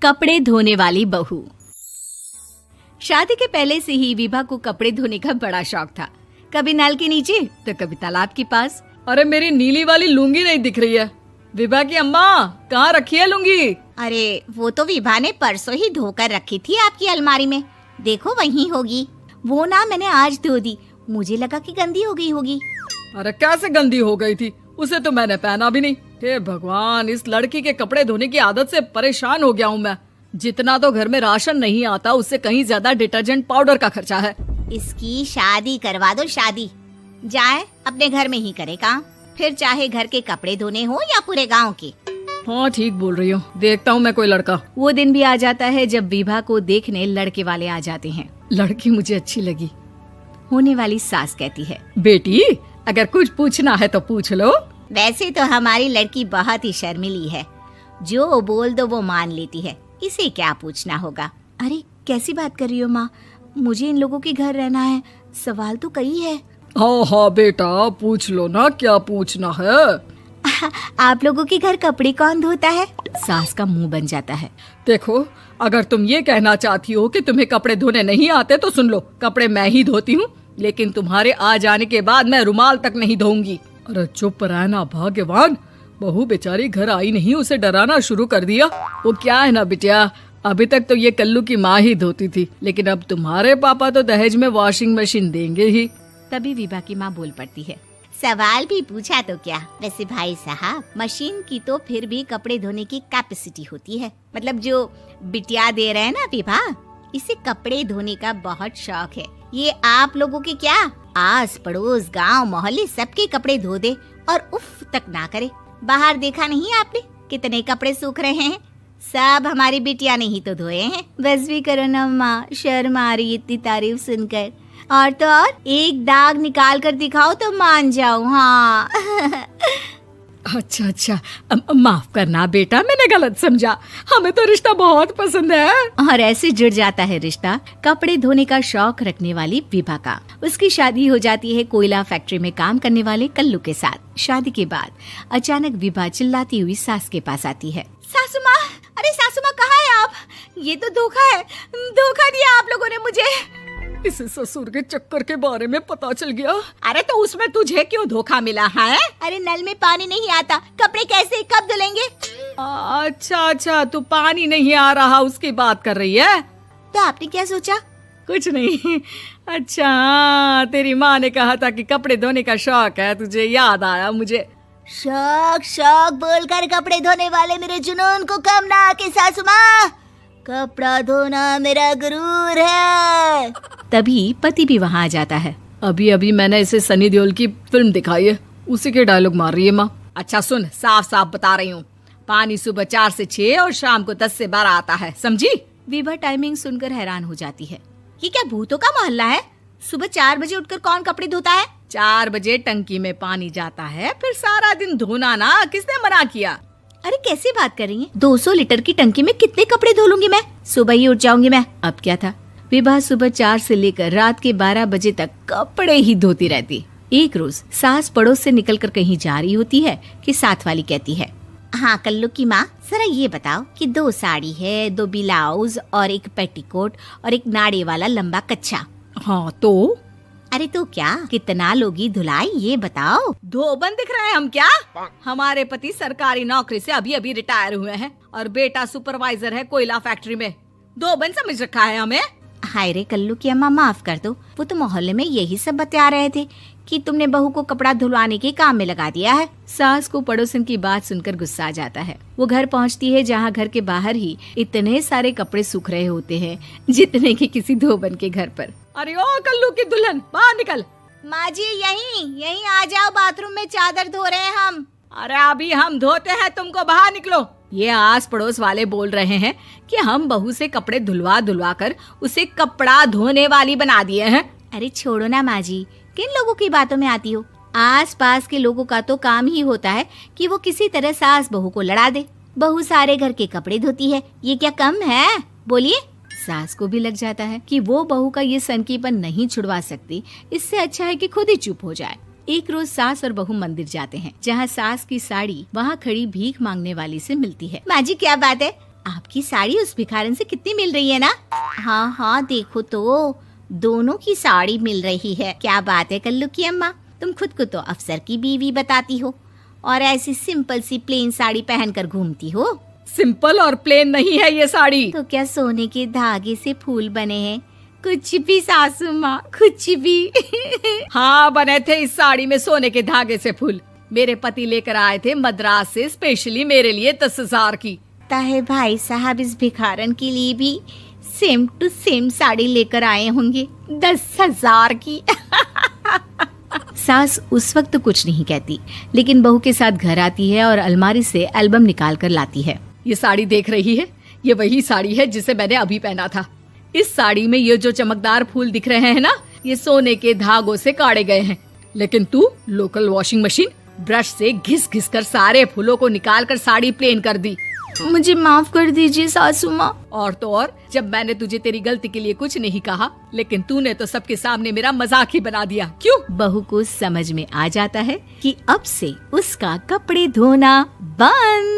कपड़े धोने वाली बहू। शादी के पहले से ही विभा को कपड़े धोने का बड़ा शौक था। कभी नल के नीचे तो कभी तालाब के पास। अरे मेरी नीली वाली लुंगी नहीं दिख रही है। विभा की अम्मा, कहाँ रखी है लुंगी? अरे वो तो विभा ने परसों ही धोकर रखी थी आपकी अलमारी में, देखो वहीं होगी। वो ना मैंने आज धो दी, मुझे लगा कि गंदी हो गई होगी। अरे कैसे गंदी हो गई थी? उसे तो मैंने पहना भी नहीं। हे भगवान, इस लड़की के कपड़े धोने की आदत से परेशान हो गया हूँ मैं। जितना तो घर में राशन नहीं आता, उससे कहीं ज्यादा डिटर्जेंट पाउडर का खर्चा है। इसकी शादी करवा दो, शादी जाए अपने घर में ही करे काम, फिर चाहे घर के कपड़े धोने हो या पूरे गांव के। हाँ ठीक बोल रही हूँ, देखता हूँ मैं कोई लड़का। वो दिन भी आ जाता है जब विभा को देखने लड़के वाले आ जाते हैं। लड़की मुझे अच्छी लगी। होने वाली सास कहती है, बेटी अगर कुछ पूछना है तो पूछ लो। वैसे तो हमारी लड़की बहुत ही शर्मीली है, जो बोल दो वो मान लेती है, इसे क्या पूछना होगा। अरे कैसी बात कर रही हो माँ, मुझे इन लोगों के घर रहना है, सवाल तो कई है। हाँ हाँ बेटा, पूछ लो ना, क्या पूछना है। आप लोगों के घर कपड़े कौन धोता है? सास का मुंह बन जाता है। देखो, अगर तुम ये कहना चाहती हो कि तुम्हें कपड़े धोने नहीं आते तो सुन लो, कपड़े मैं ही धोती हूँ, लेकिन तुम्हारे आ जाने के बाद मैं रुमाल तक नहीं धोऊंगी। अरे चुप रहना भाग्यवान, बहू बेचारी घर आई नहीं, उसे डराना शुरू कर दिया। वो क्या है ना बिटिया, अभी तक तो ये कल्लू की माँ ही धोती थी, लेकिन अब तुम्हारे पापा तो दहेज में वॉशिंग मशीन देंगे ही। तभी विभा की माँ बोल पड़ती है, सवाल भी पूछा तो क्या। वैसे भाई साहब, मशीन की तो फिर भी कपड़े धोने की कैपेसिटी होती है। मतलब जो बिटिया दे रहे हैं ना विभा, इसे कपड़े धोने का बहुत शौक है। ये आप लोगों के क्या, आस पड़ोस गांव मोहल्ले सबके कपड़े धो दे और उफ तक ना करे। बाहर देखा नहीं आपने कितने कपड़े सूख रहे हैं? सब हमारी बिटिया ने ही तो धोए हैं। बस भी करो ना माँ, शर्म आ रही इतनी तारीफ सुनकर। और तो और एक दाग निकाल कर दिखाओ तो मान जाऊं। हाँ अच्छा, माफ करना बेटा, मैंने गलत समझा। हमें तो रिश्ता बहुत पसंद है। और ऐसे जुड़ जाता है रिश्ता कपड़े धोने का शौक रखने वाली विभा का। उसकी शादी हो जाती है कोयला फैक्ट्री में काम करने वाले कल्लू के साथ। शादी के बाद अचानक विभा चिल्लाती हुई सास के पास आती है। सासू माँ, अरे सासू माँ कहाँ है आप? ये तो धोखा है, धोखा दिया आप लोगों ने मुझे। इसे ससुर के चक्कर के बारे में पता चल गया। अरे तो उसमें तुझे क्यों धोखा मिला है? अरे नल में पानी नहीं आता, कपड़े कैसे कब धुलेंगे? अच्छा, तू पानी नहीं आ रहा उसकी बात कर रही है। तो आपने क्या सोचा? कुछ नहीं। अच्छा, तेरी माँ ने कहा था कि कपड़े धोने का शौक है तुझे, याद आया मुझे। शौक बोलकर कपड़े धोने वाले मेरे जुनून को कम ना आके सासू माँ, कपड़ा धोना मेरा गुरूर है। तभी पति भी वहाँ आ जाता है। अभी मैंने इसे सनी देओल की फिल्म दिखाई है, उसी के डायलॉग मार रही है माँ। अच्छा सुन, साफ साफ बता रही हूँ, पानी सुबह 4 से 6 और शाम को 10 से 12 आता है, समझी? विभा टाइमिंग सुनकर हैरान हो जाती है। ये क्या भूतों का मोहल्ला है? सुबह 4 बजे उठकर कौन कपड़े धोता है? 4 बजे टंकी में पानी जाता है, फिर सारा दिन धोना ना, किसने मना किया? अरे कैसी बात कर रही हैं? 200 लीटर की टंकी में कितने कपड़े धो लूंगी मैं? सुबह ही उठ जाऊंगी मैं। अब क्या था, विभा सुबह 4 से लेकर रात के 12 बजे तक कपड़े ही धोती रहती। एक रोज सास पड़ोस से निकलकर कहीं जा रही होती है कि साथ वाली कहती है, हाँ कल्लू की माँ, जरा ये बताओ कि 2 साड़ी है, 2 ब्लाउज और एक पेटीकोट और एक नाड़े वाला लंबा कच्छा। हाँ तो? अरे तो क्या, कितना लोगी धुलाई ये बताओ। धोबन दिख रहे हैं हम क्या? हमारे पति सरकारी नौकरी से अभी रिटायर हुए हैं और बेटा सुपरवाइजर है कोयला फैक्ट्री में। धोबन समझ रखा है हमें? हाय रे कल्लू की अम्मा, माफ कर दो, वो तो मोहल्ले में यही सब बता रहे थे कि तुमने बहू को कपड़ा धुलवाने के काम में लगा दिया है। सास को पड़ोसन की बात सुनकर गुस्सा आ जाता है। वो घर पहुंचती है जहां घर के बाहर ही इतने सारे कपड़े सूख रहे होते हैं जितने कि किसी धोबन के घर पर। अरे ओ कल्लू की दुल्हन, बाहर निकल। माँ जी यहीं आ जाओ, बाथरूम में चादर धो रहे हैं हम। अरे अभी हम धोते हैं, तुमको बाहर निकलो। ये आस पड़ोस वाले बोल रहे हैं कि हम बहू से कपड़े धुलवा कर उसे कपड़ा धोने वाली बना दिए हैं। अरे छोड़ो ना माँ जी, किन लोगों की बातों में आती हो? आस पास के लोगों का तो काम ही होता है कि वो किसी तरह सास बहू को लड़ा दे। बहू सारे घर के कपड़े धोती है, ये क्या कम है? बोलिए। सास को भी लग जाता है कि वो बहू का ये सनकीपन नहीं छुड़वा सकती, इससे अच्छा है कि खुद ही चुप हो जाए। एक रोज सास और बहू मंदिर जाते हैं, जहाँ सास की साड़ी वहाँ खड़ी भीख मांगने वाली से मिलती है। माँ जी क्या बात है, आपकी साड़ी उस भिखारन से कितनी मिल रही है ना? हाँ हाँ देखो तो, दोनों की साड़ी मिल रही है। क्या बात है कल्लू की अम्मा, तुम खुद को तो अफसर की बीवी बताती हो और ऐसी सिंपल सी प्लेन साड़ी पहनकर घूमती हो। सिंपल और प्लेन नहीं है ये साड़ी। तो क्या सोने के धागे से फूल बने हैं? कुछ भी सासू माँ, कुछ भी। हाँ बने थे इस साड़ी में सोने के धागे से फूल। मेरे पति लेकर आए थे मद्रास से स्पेशली मेरे लिए 10,000 की। ताहे भाई साहब इस भिखारन के लिए भी सेम टू सेम साड़ी लेकर आए होंगे 10,000 की। सास उस वक्त तो कुछ नहीं कहती, लेकिन बहू के साथ घर आती है और अलमारी से एल्बम निकाल कर लाती है। ये साड़ी देख रही है, ये वही साड़ी है जिसे मैंने अभी पहना था। इस साड़ी में ये जो चमकदार फूल दिख रहे हैं ना, ये सोने के धागों से काढ़े गए हैं। लेकिन तू लोकल वॉशिंग मशीन ब्रश से घिस घिस कर सारे फूलों को निकाल कर साड़ी प्लेन कर दी। मुझे माफ कर दीजिए सासू माँ। और तो और, जब मैंने तुझे तेरी गलती के लिए कुछ नहीं कहा, लेकिन तूने तो सबके सामने मेरा मजाक ही बना दिया। क्यों? बहू को समझ में आ जाता है कि अब से उसका कपड़े धोना बंद।